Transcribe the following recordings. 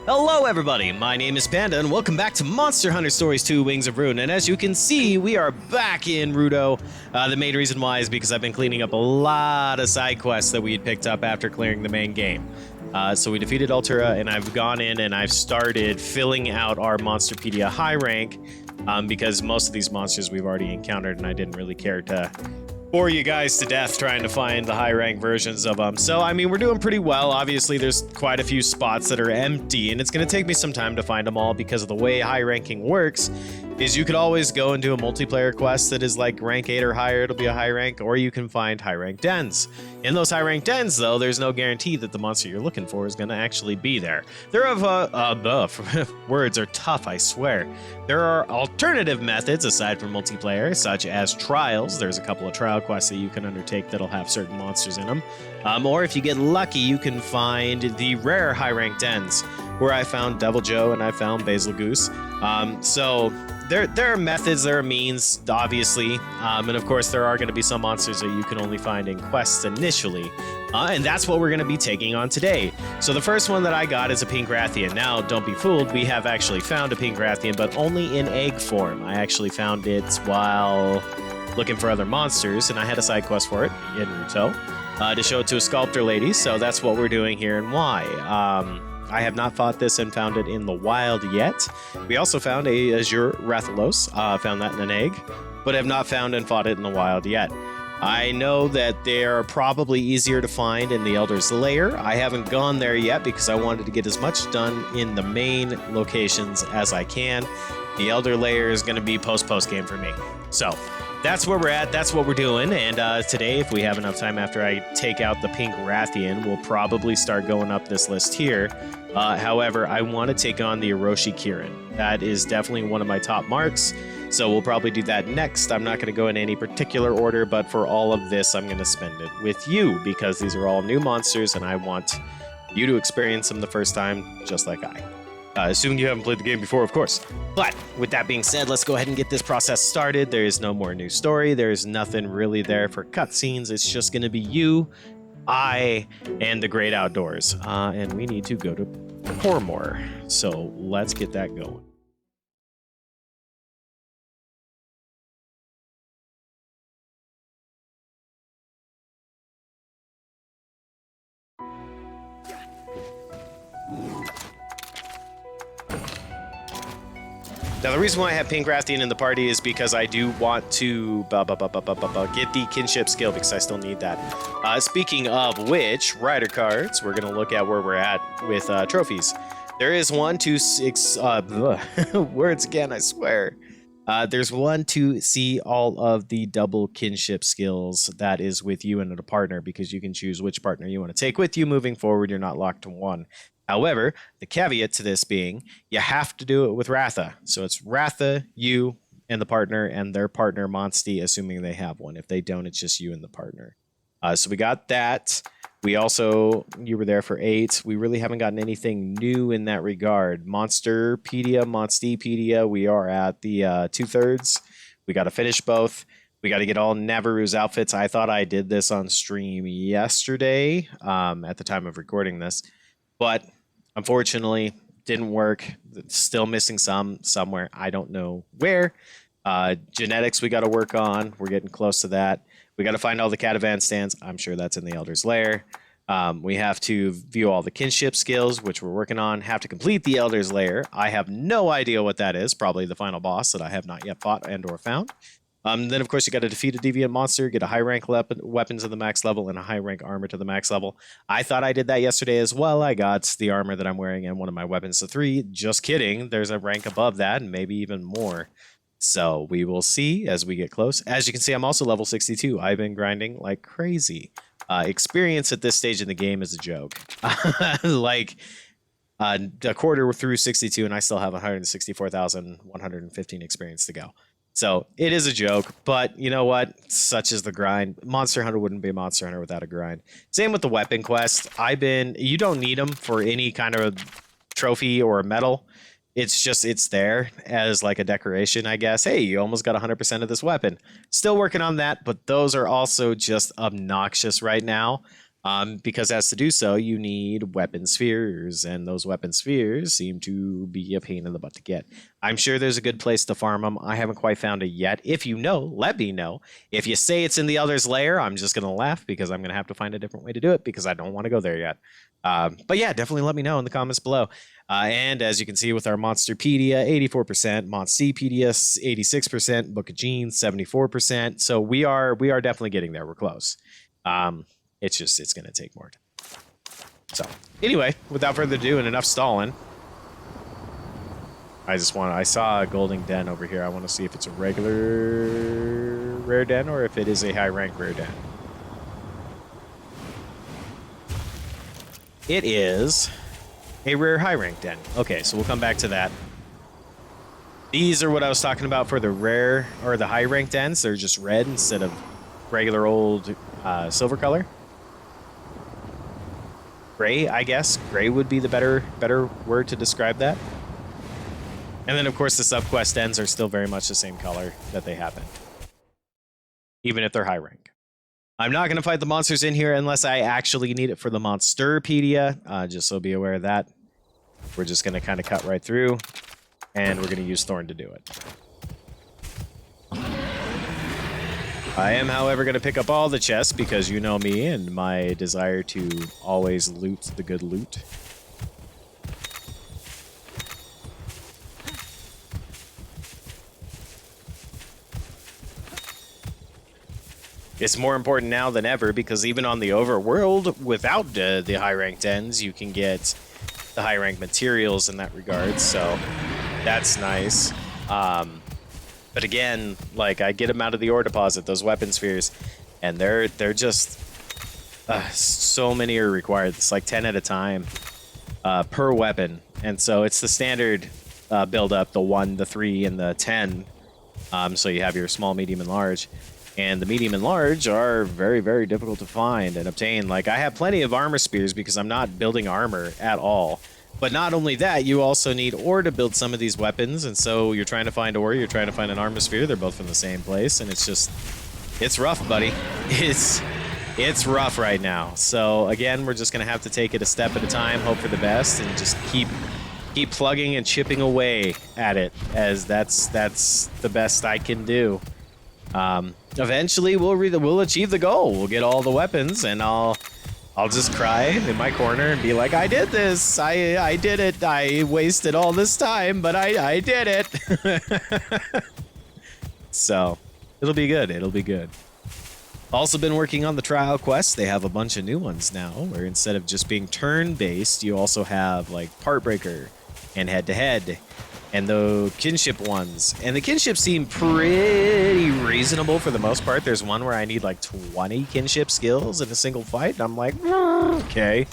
Hello everybody, my name is Panda and welcome back to Monster Hunter Stories 2 Wings of Ruin. And as you can see, we are back in Rudo. The main reason why is because I've been cleaning up a lot of side quests that we had picked up after clearing the main game. So we defeated Altura and I've gone in and I've started filling out our Monsterpedia high rank because most of these monsters we've already encountered and I didn't really care to bore you guys to death trying to find the high rank versions of them. So, I mean, we're doing pretty well. Obviously, there's quite a few spots that are empty, and it's going to take me some time to find them all because of the way high ranking works is you could always go and do a multiplayer quest that is like rank 8 or higher, it'll be a high rank, or you can find high rank dens. In those high rank dens, though, there's no guarantee that the monster you're looking for is going to actually be there. Words are tough, I swear. There are alternative methods aside from multiplayer, such as trials. There's a couple of trial quests that you can undertake that'll have certain monsters in them. Or if you get lucky, you can find the rare high rank dens, where I found Devil Joe and I found Basil Goose. So there are methods, there are means, obviously, and of course there are going to be some monsters that you can only find in quests initially, and that's what we're going to be taking on today. So the first one that I got is a Pink Rathian. Now, don't be fooled, we have actually found a Pink Rathian, but only in egg form. I actually found it while looking for other monsters, and I had a side quest for it in Ruto to show it to a sculptor lady, so that's what we're doing here and why. I have not fought this and found it in the wild yet. We also found a Azure Rathalos, found that in an egg, but have not found and fought it in the wild yet. I know that they are probably easier to find in the Elder's Lair. I haven't gone there yet because I wanted to get as much done in the main locations as I can. The Elder Lair is going to be post game for me. So that's where we're at, that's what we're doing, and today, if we have enough time after I take out the Pink Rathian, we'll probably start going up this list here. However, I want to take on the Oroshi Kirin. That is definitely one of my top marks, so we'll probably do that next. I'm not going to go in any particular order, but for all of this, I'm going to spend it with you, because these are all new monsters, and I want you to experience them the first time, just like I. Assuming you haven't played the game before, of course. But with that being said, let's go ahead and get this process started. There is no more new story. There's nothing really there for cutscenes. It's just going to be you, I, and the great outdoors. And we need to go to Pormore. So let's get that going. Now, the reason why I have Pink Rathian in the party is because I do want to get the kinship skill, because I still need that. Speaking of which, rider cards, we're going to look at where we're at with trophies. There is 1, 2, 6... words again, I swear. There's 1 to see all of the double kinship skills that is with you and a partner, because you can choose which partner you want to take with you moving forward. You're not locked to one. However, the caveat to this being, you have to do it with Ratha. So it's Ratha, you, and the partner, and their partner, Monsty, assuming they have one. If they don't, it's just you and the partner. So we got that. We also, you were there for 8. We really haven't gotten anything new in that regard. Monstypedia, we are at the 2/3. We got to finish both. We got to get all Navaru's outfits. I thought I did this on stream yesterday at the time of recording this. But unfortunately, didn't work. Still missing some somewhere. I don't know where. Genetics we got to work on. We're getting close to that. We got to find all the Catavan stands. I'm sure that's in the Elder's Lair. We have to view all the kinship skills, which we're working on. Have to complete the Elder's Lair. I have no idea what that is. Probably the final boss that I have not yet fought and or found. Then, of course, you got to defeat a deviant monster, get a high-rank weapon to the max level, and a high-rank armor to the max level. I thought I did that yesterday as well. I got the armor that I'm wearing and one of my weapons to 3. Just kidding. There's a rank above that, and maybe even more. So we will see as we get close. As you can see, I'm also level 62. I've been grinding like crazy. Experience at this stage in the game is a joke. Like... a quarter through 62, and I still have 164,115 experience to go. So it is a joke, but you know what? Such is the grind. Monster Hunter wouldn't be Monster Hunter without a grind. Same with the weapon quest. You don't need them for any kind of trophy or medal. it's there as like a decoration, I guess. Hey, you almost got 100% of this weapon. Still working on that, but those are also just obnoxious right now. Because as to do so, you need weapon spheres, and those weapon spheres seem to be a pain in the butt to get. I'm sure there's a good place to farm them. I haven't quite found it yet. If you know, let me know. If you say it's in the Elder's Lair, I'm just going to laugh because I'm going to have to find a different way to do it because I don't want to go there yet. But yeah, definitely let me know in the comments below. And as you can see with our Monsterpedia, 84%, Monstepedia, 86%, Book of Genes, 74%. So we are definitely getting there. We're close. It's going to take more time. So anyway, without further ado and enough stalling, I saw a golden den over here. I want to see if it's a regular rare den or if it is a high rank rare den. It is a rare high rank den. Okay, so we'll come back to that. These are what I was talking about for the rare or the high rank dens. They're just red instead of regular old silver color. Gray, I guess. Gray would be the better word to describe that. And then, of course, the subquest ends are still very much the same color that they have been, even if they're high rank. I'm not going to fight the monsters in here unless I actually need it for the Monsterpedia, just so be aware of that. We're just going to kind of cut right through, and we're going to use Thorn to do it. I am, however, going to pick up all the chests because you know me and my desire to always loot the good loot. It's more important now than ever because even on the overworld, without the high-ranked ends, you can get the high-ranked materials in that regard, so that's nice. But again, like, I get them out of the ore deposit, those weapon spheres, and they're just... so many are required. It's like 10 at a time per weapon. And so it's the standard build-up, the 1, the 3, and the 10. So you have your small, medium, and large. And the medium and large are very, very difficult to find and obtain. Like, I have plenty of armor spears because I'm not building armor at all. But not only that, you also need ore to build some of these weapons, and so you're trying to find ore, you're trying to find an armor sphere, they're both from the same place, and it's just, it's rough, buddy. It's rough right now. So again, we're just gonna have to take it a step at a time, hope for the best, and just keep plugging and chipping away at it, as that's the best I can do. Eventually we'll achieve the goal. We'll get all the weapons, and I'll just cry in my corner and be like, I did this. I did it. I wasted all this time, but I did it. So it'll be good. It'll be good. Also been working on the trial quests. They have a bunch of new ones now, where instead of just being turn-based, you also have like part breaker and head-to-head and the kinship ones. And the kinship seem pretty reasonable for the most part. There's one where I need like 20 kinship skills in a single fight, and I'm like, okay.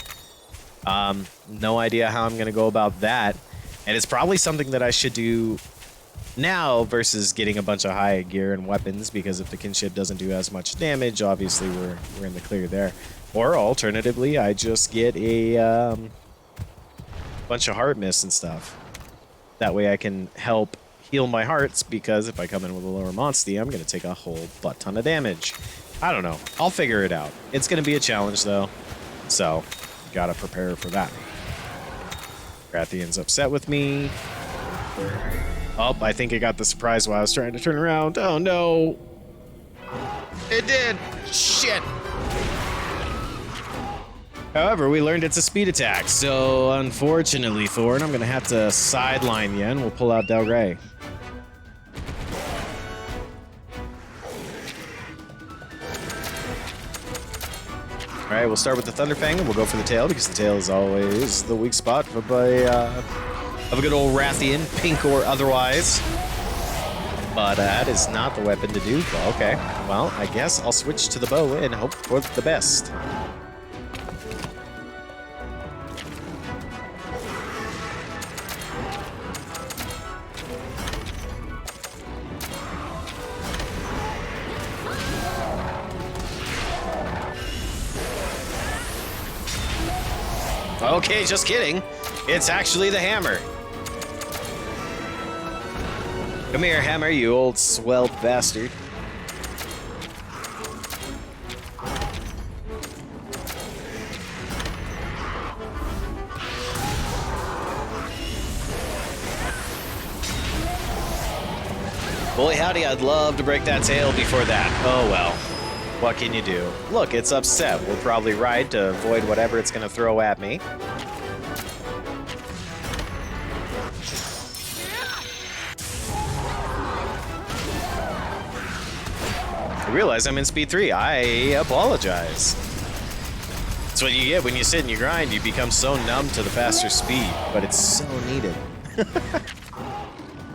No idea how I'm gonna go about that. And it's probably something that I should do now versus getting a bunch of high gear and weapons, because if the kinship doesn't do as much damage, obviously we're in the clear there. Or alternatively, I just get a bunch of heart mists and stuff. That way I can help heal my hearts, because if I come in with a lower Monstie, I'm going to take a whole butt ton of damage. I don't know. I'll figure it out. It's going to be a challenge, though. So, gotta prepare for that. Rathian's upset with me. Oh, I think I got the surprise while I was trying to turn around. Oh, no. It did. Shit. However, we learned it's a speed attack, so unfortunately, Thorn, I'm going to have to sideline you, and we'll pull out Del Rey. Alright, we'll start with the Thunderfang, and we'll go for the tail, because the tail is always the weak spot of a good old Rathian, pink or otherwise. But that is not the weapon to do. Okay, well, I guess I'll switch to the bow and hope for the best. Okay, just kidding. It's actually the hammer. Come here, Hammer, you old swell bastard. Boy, howdy, I'd love to break that tail before that. Oh, well. What can you do? Look, it's upset. We'll probably ride to avoid whatever it's going to throw at me. I realize I'm in speed 3. I apologize. That's what you get when you sit and you grind. You become so numb to the faster speed, but it's so needed.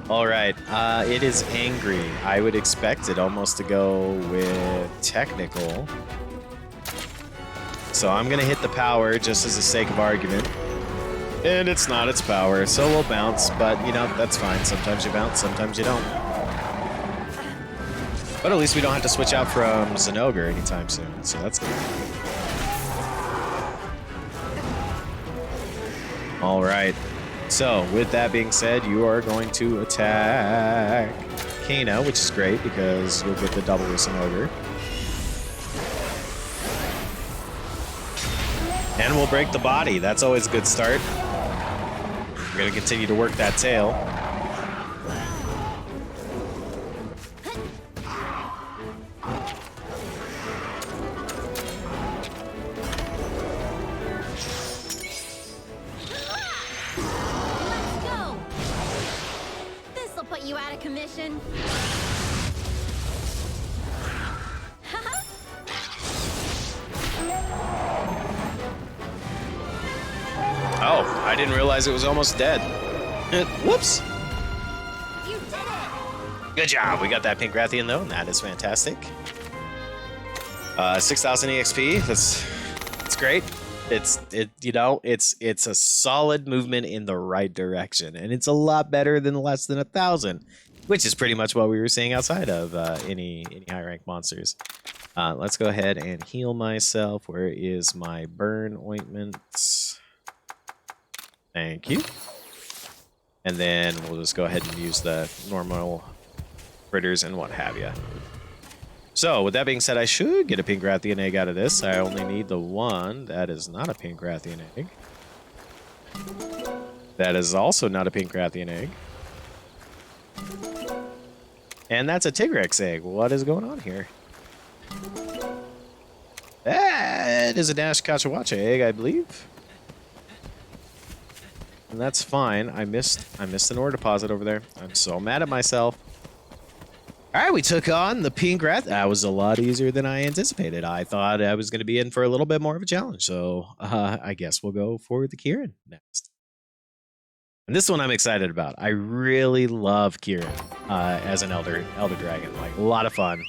All right, it is angry. I would expect it almost to go with technical. So I'm gonna hit the power just as the sake of argument. And it's not its power, so we'll bounce, but you know, that's fine. Sometimes you bounce, sometimes you don't. But at least we don't have to switch out from Zinogre anytime soon, so that's good. All right. So, with that being said, you are going to attack Kano, which is great because you'll get the double with Zinogre. And we'll break the body. That's always a good start. We're going to continue to work that tail. Oh, I didn't realize it was almost dead. Whoops. You did it. Good job. We got that Pink Rathian though, and that is fantastic. 6,000 EXP. That's great. It's a solid movement in the right direction, and it's a lot better than less than 1,000, which is pretty much what we were seeing outside of any high rank monsters. Let's go ahead and heal myself. Where is my burn ointment? Thank you. And then we'll just go ahead and use the normal critters and what have you. So, with that being said, I should get a Pink Rathian egg out of this. I only need the one. That is not a Pink Rathian egg. That is also not a Pink Rathian egg. And that's a Tigrex egg. What is going on here? That is a Dash Kachawacha egg, I believe. And that's fine. I missed an ore deposit over there. I'm so mad at myself. All right, we took on the Pink Rathian. That was a lot easier than I anticipated. I thought I was going to be in for a little bit more of a challenge. So I guess we'll go for the Kirin next. And this one I'm excited about. I really love Kirin as an Elder Dragon. Like, a lot of fun.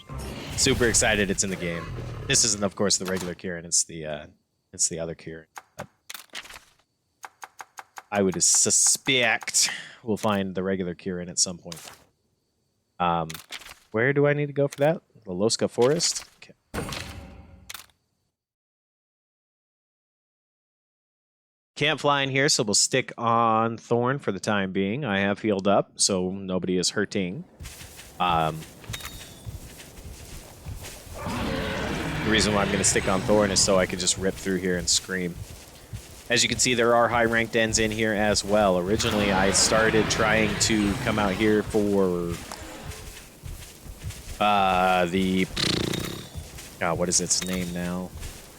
Super excited it's in the game. This isn't, of course, the regular Kirin. It's the other Kirin. But I would suspect we'll find the regular Kirin at some point. Where do I need to go for that? The Losca Forest? Okay. Can't fly in here, so we'll stick on Thorn for the time being. I have healed up, so nobody is hurting. The reason why I'm going to stick on Thorn is so I can just rip through here and scream. As you can see, there are high-ranked ends in here as well. Originally, I started trying to come out here for what is its name now?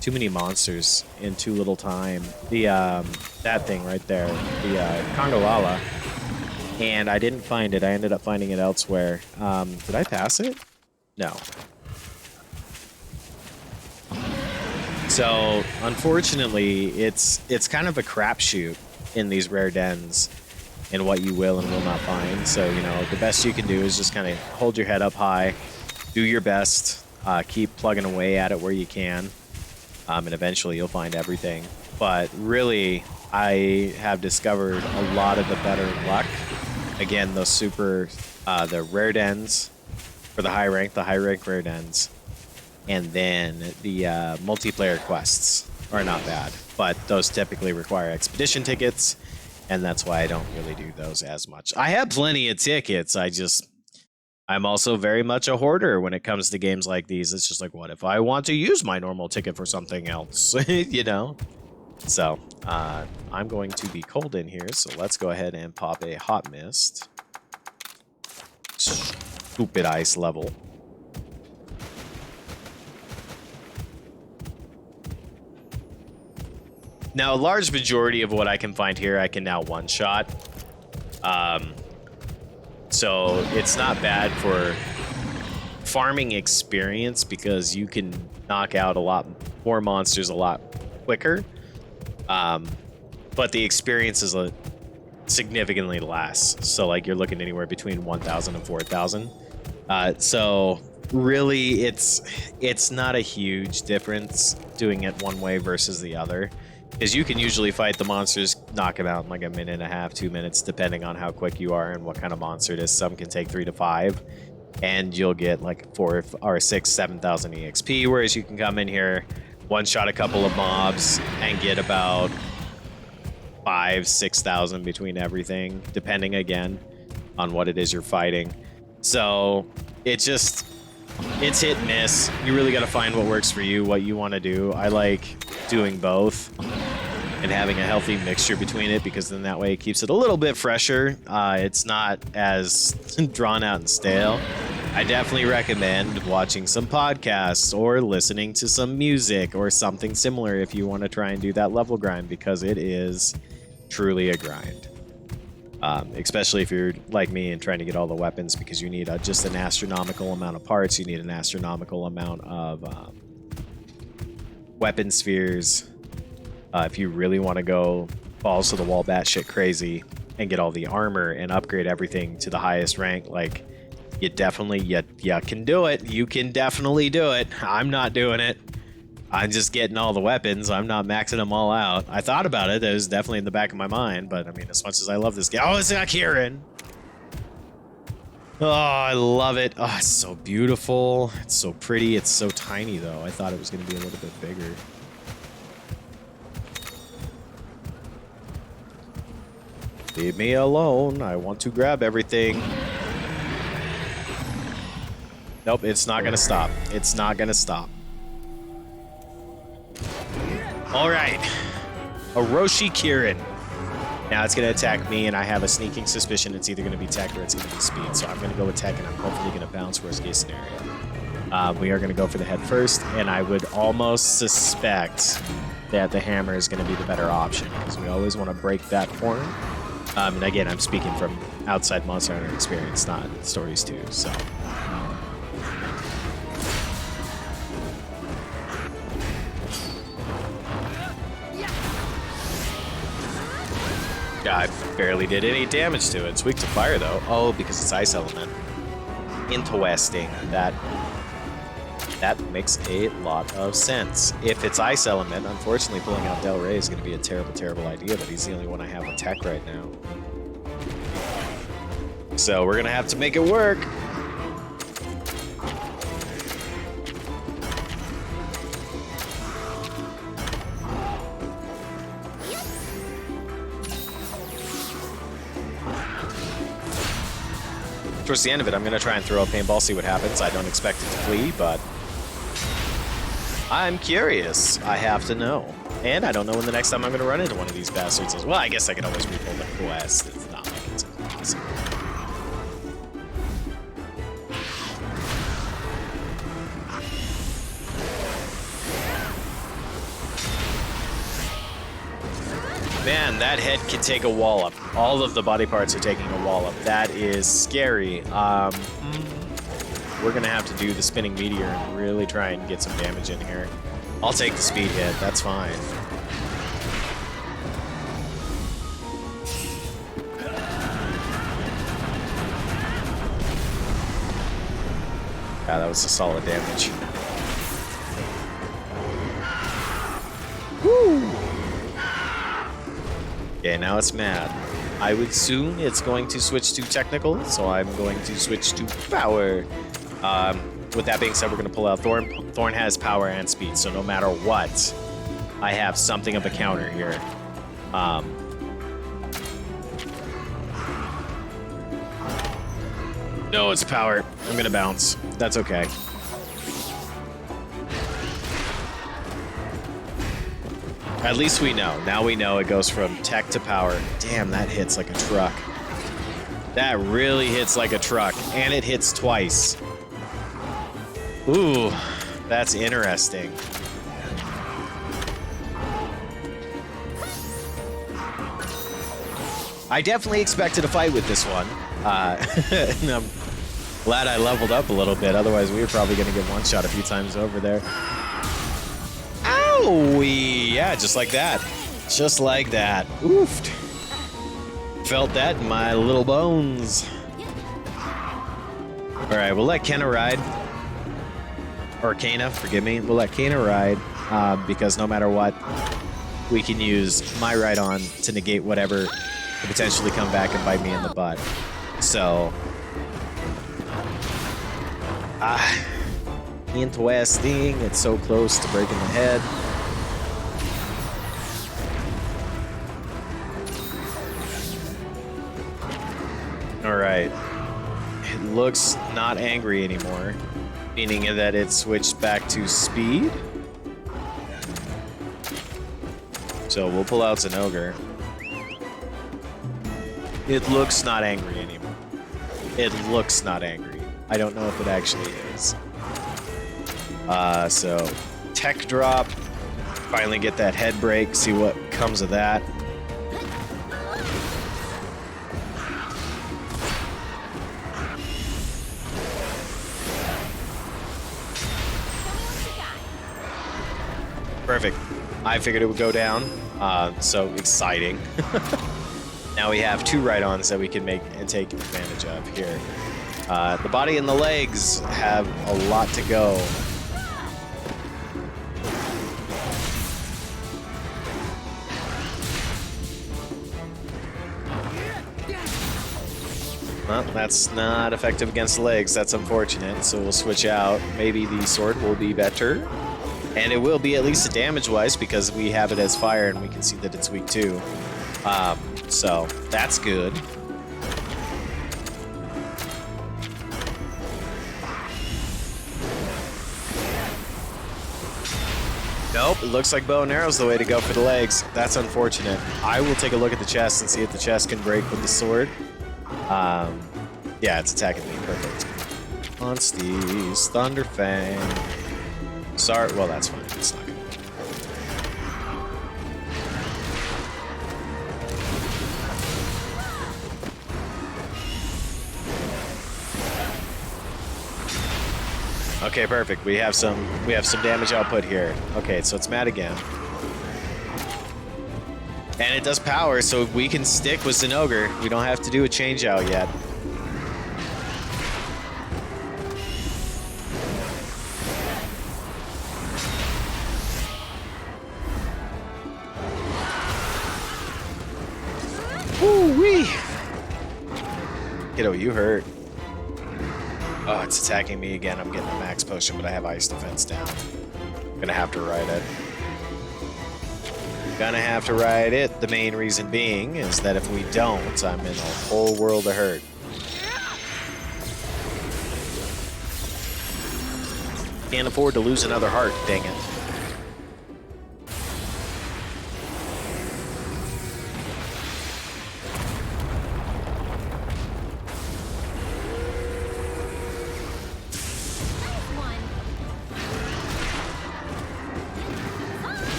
Too many monsters in too little time. That thing right there, the Kongolala, and I didn't find it. I ended up finding it elsewhere. Did I pass it? No. So, unfortunately, it's kind of a crapshoot in these rare dens and what you will and will not find. So, you know, the best you can do is just kind of hold your head up high, do your best, keep plugging away at it where you can, and eventually you'll find everything. But really, I have discovered a lot of the better luck. Again, those the rare dens for the high rank rare dens. And then the multiplayer quests are not bad, but those typically require expedition tickets, and that's why I don't really do those as much. I have plenty of tickets, I just I'm also very much a hoarder when it comes to games like these. It's just like, what if I want to use my normal ticket for something else? You know? So, I'm going to be cold in here, so let's go ahead and pop a hot mist. Stupid ice level. Now, a large majority of what I can find here, I can now one-shot. So it's not bad for farming experience because you can knock out a lot more monsters a lot quicker. But the experience is significantly less. So like you're looking anywhere between 1,000 and 4,000. So really it's not a huge difference doing it one way versus the other. Because you can usually fight the monsters, knock them out in like a minute and a half, 2 minutes, depending on how quick you are and what kind of monster it is. Some can take 3 to 5, and you'll get like 4 or 6, 7,000 EXP. Whereas you can come in here, one-shot a couple of mobs, and get about 5,000, 6,000 between everything, depending again on what it is you're fighting. So it's hit and miss. You really got to find what works for you, what you want to do. I like doing both and having a healthy mixture between it because then that way it keeps it a little bit fresher. It's not as drawn out and stale. I definitely recommend watching some podcasts or listening to some music or something similar if you want to try and do that level grind because it is truly a grind. Especially if you're like me and trying to get all the weapons because you need just an astronomical amount of parts. You need an astronomical amount of weapon spheres. If you really want to go balls to the wall batshit crazy and get all the armor and upgrade everything to the highest rank, like you definitely you can do it. You can definitely do it. I'm not doing it. I'm just getting all the weapons. I'm not maxing them all out. I thought about it. It was definitely in the back of my mind, but I mean, as much as I love this game, oh, it's not Kirin. Oh, I love it. Oh, it's so beautiful. It's so pretty. It's so tiny, though. I thought it was going to be a little bit bigger. Leave me alone. I want to grab everything. Nope, it's not going to stop. It's not going to stop. All right. Oroshi Kirin. Now it's going to attack me, and I have a sneaking suspicion it's either going to be tech or it's going to be speed. So I'm going to go with tech, and I'm hopefully going to bounce worst case scenario. We are going to go for the head first, and I would almost suspect that the hammer is going to be the better option because we always want to break that horn. And again, I'm speaking from outside Monster Hunter experience, not Stories 2, so... I barely did any damage to it. It's weak to fire, though. Oh, because it's ice element. Interesting. That makes a lot of sense. If it's ice element, unfortunately, pulling out Del Rey is going to be a terrible, terrible idea, but he's the only one I have with tech right now. So we're going to have to make it work. Towards the end of it, I'm going to try and throw a paintball, see what happens. I don't expect it to flee, but I'm curious. I have to know. And I don't know when the next time I'm going to run into one of these bastards is. Well, I guess I could always repull the quest. It's not like it's impossible. Man, that head can take a wallop. All of the body parts are taking a wallop. That is scary. We're gonna have to do the spinning meteor and really try and get some damage in here. I'll take the speed hit, that's fine. Yeah, that was a solid damage. Woo! Okay, now it's mad. I would assume it's going to switch to technical, so I'm going to switch to power. With that being said, we're going to pull out Thorn. Thorn has power and speed, so no matter what, I have something of a counter here. No, it's power. I'm gonna bounce. That's okay. At least we know. Now we know it goes from tech to power. Damn, that hits like a truck. That really hits like a truck. And it hits twice. Ooh, that's interesting. I definitely expected a fight with this one. And I'm glad I leveled up a little bit. Otherwise, we were probably going to get one shot a few times over there. Owie! Yeah, just like that. Just like that. Oofed. Felt that in my little bones. All right, we'll let Kenna ride. Or Kana, forgive me. We'll let Kana ride because no matter what, we can use my ride on to negate whatever could potentially come back and bite me in the butt. So, interesting. It's so close to breaking the head. All right. It looks not angry anymore, meaning that it switched back to speed. So we'll pull out Zenogre. It looks not angry anymore. It looks not angry. I don't know if it actually is. So tech drop. Finally get that head break. See what comes of that. Perfect. I figured it would go down. So exciting. Now we have 2 ride-ons that we can make and take advantage of here. The body and the legs have a lot to go. Well, that's not effective against the legs. That's unfortunate. So we'll switch out. Maybe the sword will be better. And it will be at least damage-wise because we have it as fire and we can see that it's weak too. So that's good. Nope, it looks like bow and arrow's the way to go for the legs. That's unfortunate. I will take a look at the chest and see if the chest can break with the sword. Yeah, it's attacking me. Perfect. Monsters, Thunderfang. Sorry, well, that's fine. It's not good. Okay, perfect. We have some damage output here. Okay, so it's mad again. And it does power, so we can stick with Zenogre. We don't have to do a change out yet. Woo-wee! Kiddo, you hurt. Oh, it's attacking me again. I'm getting a max potion, but I have ice defense down. I'm gonna have to ride it. Gonna have to ride it. The main reason being is that if we don't, I'm in a whole world of hurt. Can't afford to lose another heart, dang it.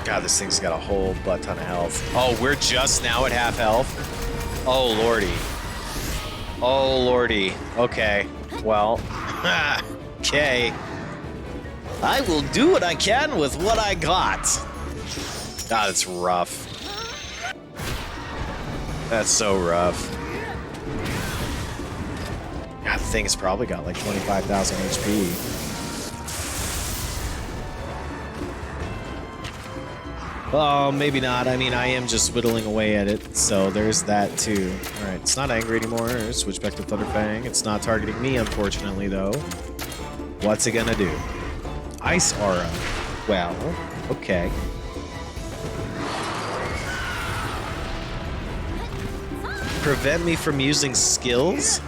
God, this thing's got a whole butt ton of health. Oh, we're just now at half health? Oh, lordy. Oh, lordy. Okay. Well, okay. I will do what I can with what I got. God, it's rough. That's so rough. God, the thing's probably got like 25,000 HP. Oh, maybe not. I mean, I am just whittling away at it, so there's that too. All right, it's not angry anymore. Switch back to Thunderfang. It's not targeting me, unfortunately, though. What's it gonna do? Ice Aura. Well, okay. Prevent me from using skills?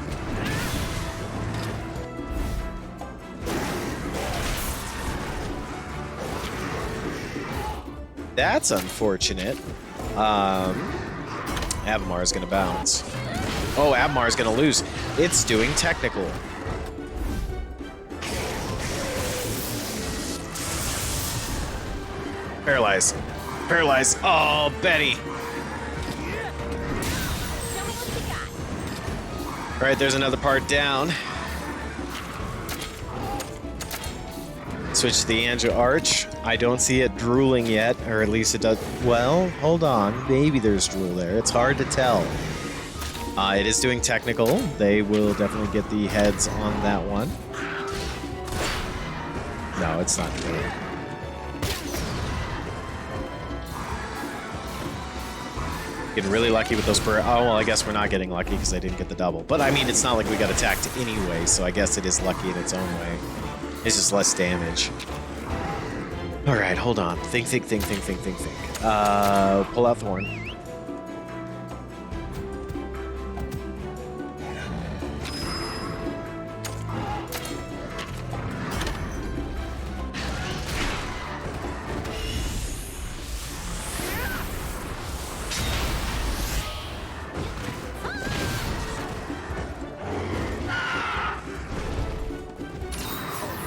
That's unfortunate. Avamar's gonna bounce. Oh, Avamar's gonna lose. It's doing technical. Paralyze. Paralyze. Oh, Betty. All right, there's another part down. Switch to the Angel Arch. I don't see it drooling yet, or at least it does. Well, hold on. Maybe there's drool there. It's hard to tell. It is doing technical. They will definitely get the heads on that one. No, it's not drooling. Getting really lucky with those per. Oh, well, I guess we're not getting lucky because I didn't get the double. But I mean, it's not like we got attacked anyway, so I guess it is lucky in its own way. It's just less damage. All right, hold on. Think. Pull out Thorn.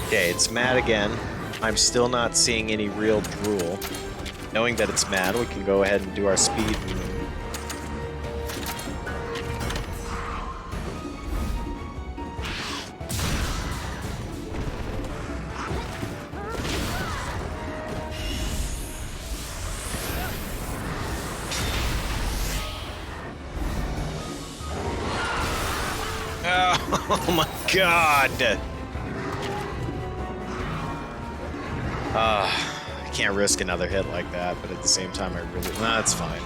Okay, it's mad again. I'm still not seeing any real drool. Knowing that it's mad, we can go ahead and do our speed move. Oh my god! I can't risk another hit like that, but at the same time, I really... Nah, it's fine.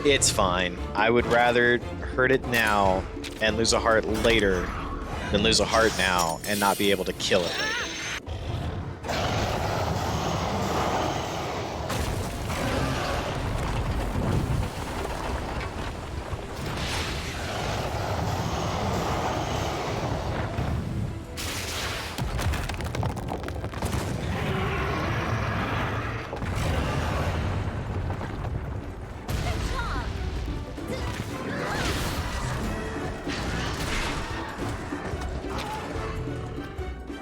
It's fine. I would rather hurt it now and lose a heart later than lose a heart now and not be able to kill it later.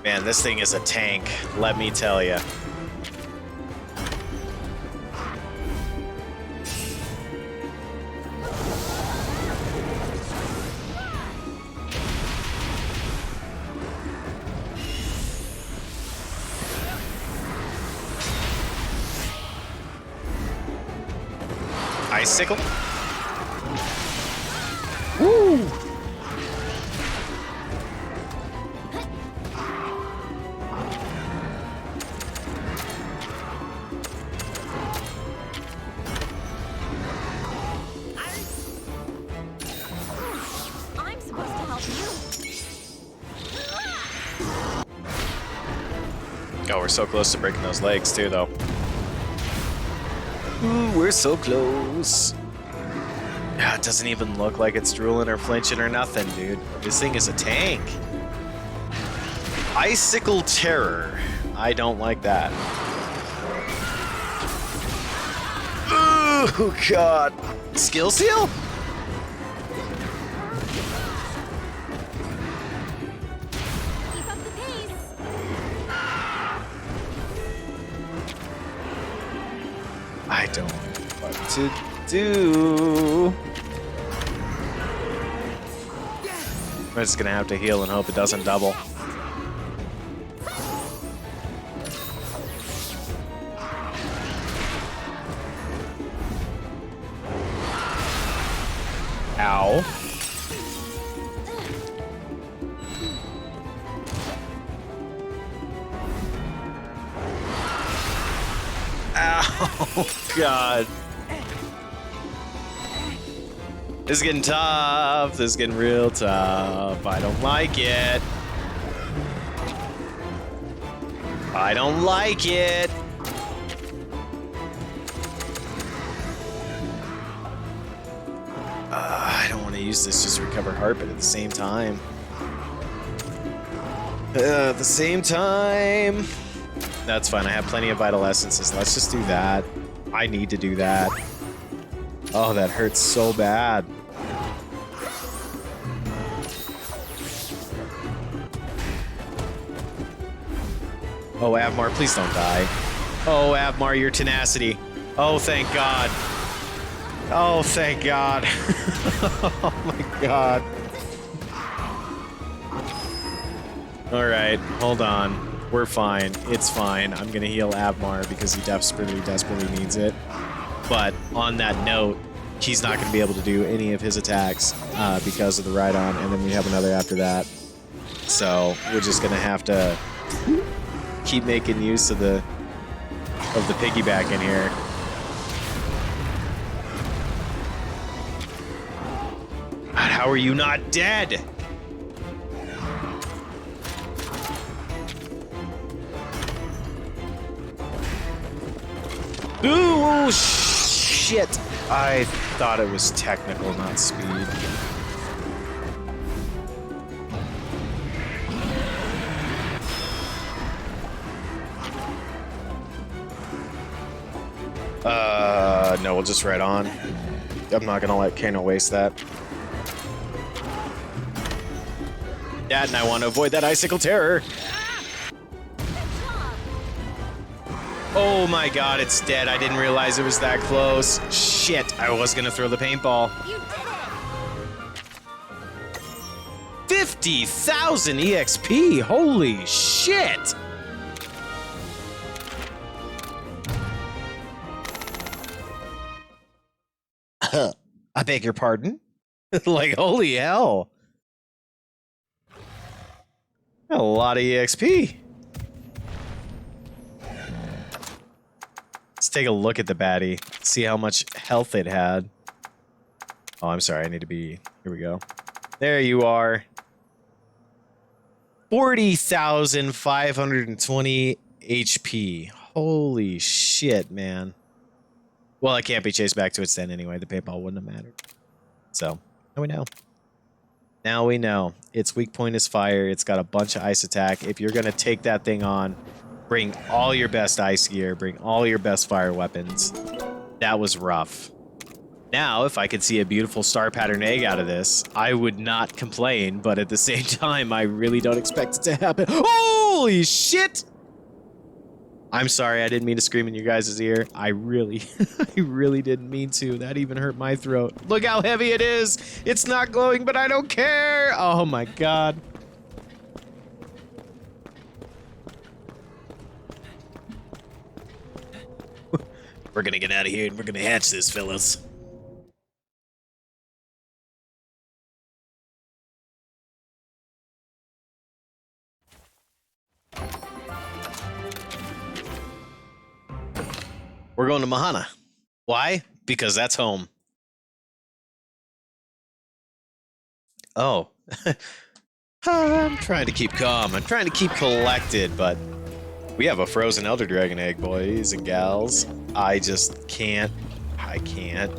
Man, this thing is a tank, let me tell you. Icicle? Woo! Oh, we're so close to breaking those legs, too, though. Ooh, we're so close. Yeah, it doesn't even look like it's drooling or flinching or nothing, dude. This thing is a tank. Icicle Terror. I don't like that. Oh, God. Skill Seal? I don't know what to do. We're just gonna have to heal and hope it doesn't double. Ow. Ow, God. This is getting tough. This is getting real tough. I don't like it. I don't like it. I don't want to use this just to recover heart, but at the same time. That's fine. I have plenty of vital essences. Let's just do that. I need to do that. Oh, that hurts so bad. Oh, Avmar, please don't die. Oh, Avmar, your tenacity. Oh, thank God. Oh, thank God. Oh, my God. All right, hold on. We're fine. It's fine. I'm going to heal Avmar because he desperately needs it. But on that note, he's not going to be able to do any of his attacks because of the ride-on, and then we have another after that. So we're just going to have to keep making use of the piggyback in here. God, how are you not dead? Ooh, shit. I thought it was technical, not speed. No, we'll just ride on. I'm not gonna let Kano waste that. Yeah, and I want to avoid that icicle terror. Oh my God, it's dead. I didn't realize it was that close. Shit, I was gonna throw the paintball. You did it! 50,000 EXP, holy shit! I beg your pardon? Like, holy hell. A lot of EXP. Let's take a look at the baddie. See how much health it had. Oh, I'm sorry. I need to be... Here we go. There you are. 40,520 HP. Holy shit, man. Well, it can't be chased back to its den anyway. The paintball wouldn't have mattered. So, now we know. Now we know. Its weak point is fire. It's got a bunch of ice attack. If you're going to take that thing on, bring all your best ice gear. Bring all your best fire weapons. That was rough. Now, if I could see a beautiful star pattern egg out of this, I would not complain. But at the same time, I really don't expect it to happen. Holy shit! I'm sorry, I didn't mean to scream in your guys' ear. I really didn't mean to. That even hurt my throat. Look how heavy it is! It's not glowing, but I don't care! Oh my God. We're gonna get out of here and we're gonna hatch this, fellas. We're going to Mahana. Why? Because that's home. Oh. I'm trying to keep calm. I'm trying to keep collected, but we have a frozen Elder Dragon egg, boys and gals. I just can't. I can't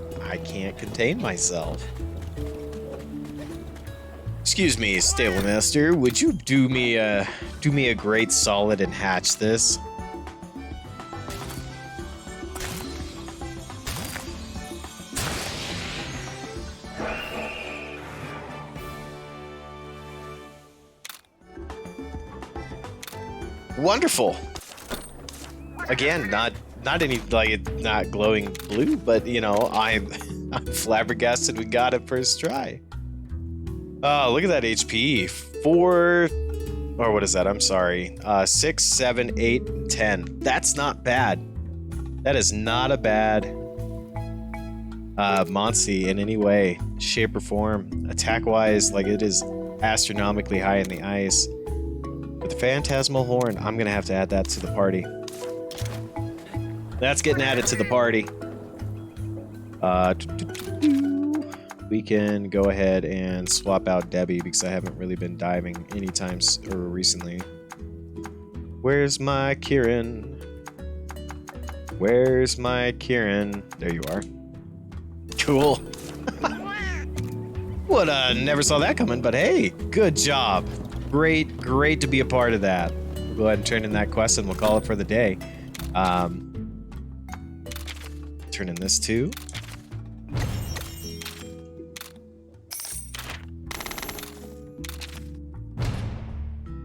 contain myself. Excuse me, Stable Master. Would you do me a great solid and hatch this? Wonderful. Again, not any not glowing blue, but you know, I'm flabbergasted we got it first try. Oh, look at that HP. 4 or what is that? I'm sorry. 6, 7, 8, 10. That's not bad. That is not a bad Monstie in any way, shape, or form. Attack-wise, like it is astronomically high in the ice. With the Phantasmal Horn, I'm going to have to add that to the party. That's getting added to the party. We can go ahead and swap out Debbie because I haven't really been diving anytime recently. Where's my Kirin? Where's my Kirin? There you are. Cool. Never saw that coming, but hey, good job. Great to be a part of that. we'll go ahead and turn in that quest and we'll call it for the day. Turn in this too.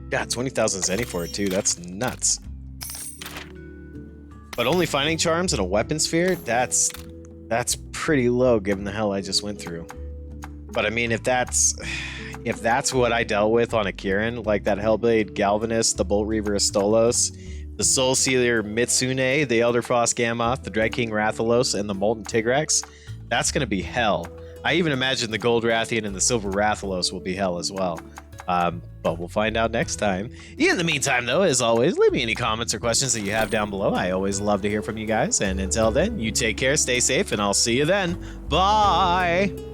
God, 20,000 zenny for it too. That's nuts. But only finding charms and a weapon sphere, that's pretty low given the hell I just went through. But I mean, if that's what I dealt with on a Kirin, like that Hellblade Galvanist, the Bolt Reaver Astolos, the Soul Sealer Mitsune, the Elder Frost Gammoth, the Dread King Rathalos, and the Molten Tigrex, that's gonna be hell. I even imagine the Gold Rathian and the Silver Rathalos will be hell as well. But we'll find out next time. In the meantime, though, as always, leave me any comments or questions that you have down below. I always love to hear from you guys. And until then, you take care, stay safe, and I'll see you then. Bye!